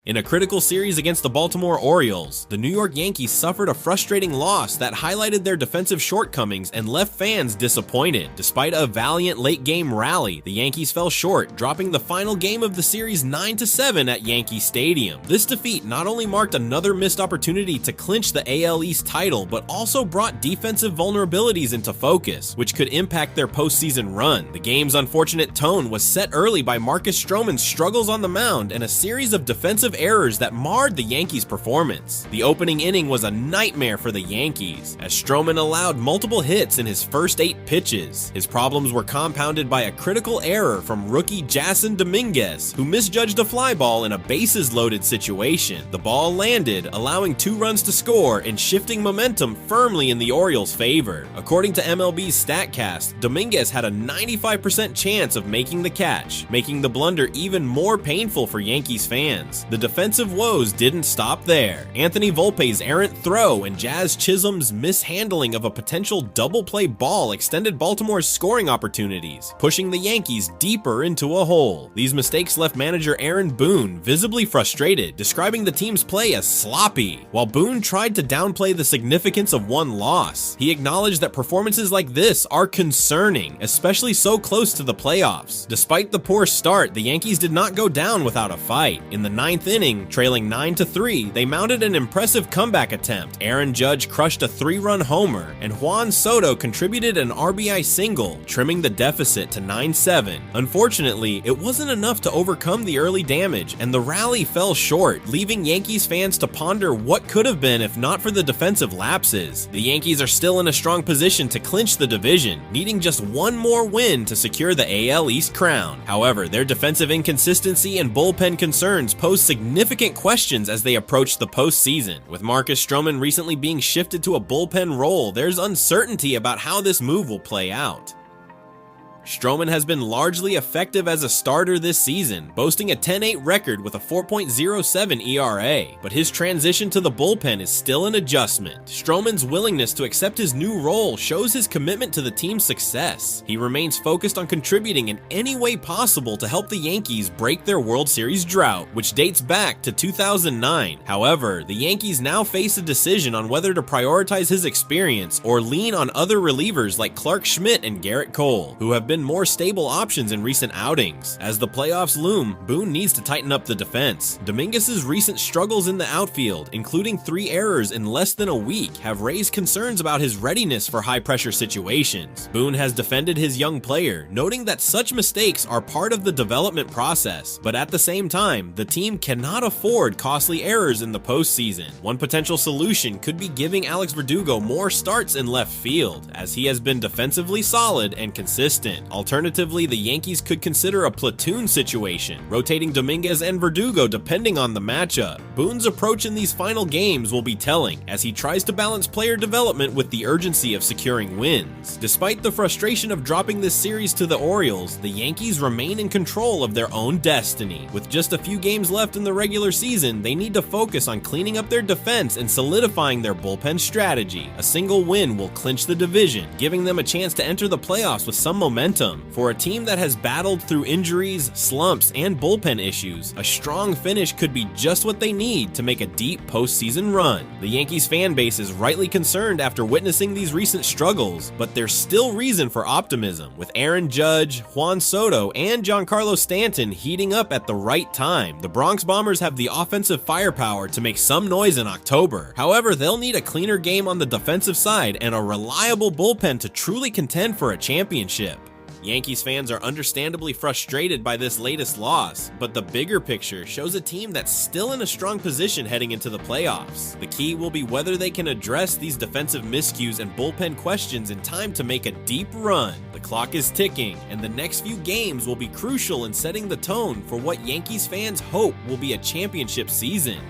In a critical series against the Baltimore Orioles, the New York Yankees suffered a frustrating loss that highlighted their defensive shortcomings and left fans disappointed. Despite a valiant late-game rally, the Yankees fell short, dropping the final game of the series 9-7 at Yankee Stadium. This defeat not only marked another missed opportunity to clinch the AL East title, but also brought defensive vulnerabilities into focus, which could impact their postseason run. The game's unfortunate tone was set early by Marcus Stroman's struggles on the mound and a series of defensive errors that marred the Yankees' performance. The opening inning was a nightmare for the Yankees, as Stroman allowed multiple hits in his first 8 pitches. His problems were compounded by a critical error from rookie Jasson Dominguez, who misjudged a fly ball in a bases-loaded situation. The ball landed, allowing 2 runs to score and shifting momentum firmly in the Orioles' favor. According to MLB's StatCast, Dominguez had a 95% chance of making the catch, making the blunder even more painful for Yankees fans. The defensive woes didn't stop there. Anthony Volpe's errant throw and Jazz Chisholm's mishandling of a potential double play ball extended Baltimore's scoring opportunities, pushing the Yankees deeper into a hole. These mistakes left manager Aaron Boone visibly frustrated, describing the team's play as sloppy. While Boone tried to downplay the significance of one loss, he acknowledged that performances like this are concerning, especially so close to the playoffs. Despite the poor start, the Yankees did not go down without a fight. In the 9th inning, trailing 9-3, they mounted an impressive comeback attempt. Aaron Judge crushed a 3-run homer, and Juan Soto contributed an RBI single, trimming the deficit to 9-7. Unfortunately, it wasn't enough to overcome the early damage, and the rally fell short, leaving Yankees fans to ponder what could have been if not for the defensive lapses. The Yankees are still in a strong position to clinch the division, needing just one more win to secure the AL East crown. However, their defensive inconsistency and bullpen concerns pose significant questions as they approach the postseason. With Marcus Stroman recently being shifted to a bullpen role, there's uncertainty about how this move will play out. Stroman has been largely effective as a starter this season, boasting a 10-8 record with a 4.07 ERA, but his transition to the bullpen is still an adjustment. Stroman's willingness to accept his new role shows his commitment to the team's success. He remains focused on contributing in any way possible to help the Yankees break their World Series drought, which dates back to 2009. However, the Yankees now face a decision on whether to prioritize his experience or lean on other relievers like Clark Schmidt and Garrett Cole, who have been more stable options in recent outings. As the playoffs loom, Boone needs to tighten up the defense. Dominguez's recent struggles in the outfield, including 3 errors in less than a week, have raised concerns about his readiness for high-pressure situations. Boone has defended his young player, noting that such mistakes are part of the development process, but at the same time, the team cannot afford costly errors in the postseason. One potential solution could be giving Alex Verdugo more starts in left field, as he has been defensively solid and consistent. Alternatively, the Yankees could consider a platoon situation, rotating Dominguez and Verdugo depending on the matchup. Boone's approach in these final games will be telling, as he tries to balance player development with the urgency of securing wins. Despite the frustration of dropping this series to the Orioles, the Yankees remain in control of their own destiny. With just a few games left in the regular season, they need to focus on cleaning up their defense and solidifying their bullpen strategy. A single win will clinch the division, giving them a chance to enter the playoffs with some momentum. For a team that has battled through injuries, slumps, and bullpen issues, a strong finish could be just what they need to make a deep postseason run. The Yankees fan base is rightly concerned after witnessing these recent struggles, but there's still reason for optimism, with Aaron Judge, Juan Soto, and Giancarlo Stanton heating up at the right time. The Bronx Bombers have the offensive firepower to make some noise in October. However, they'll need a cleaner game on the defensive side and a reliable bullpen to truly contend for a championship. Yankees fans are understandably frustrated by this latest loss, but the bigger picture shows a team that's still in a strong position heading into the playoffs. The key will be whether they can address these defensive miscues and bullpen questions in time to make a deep run. The clock is ticking, and the next few games will be crucial in setting the tone for what Yankees fans hope will be a championship season.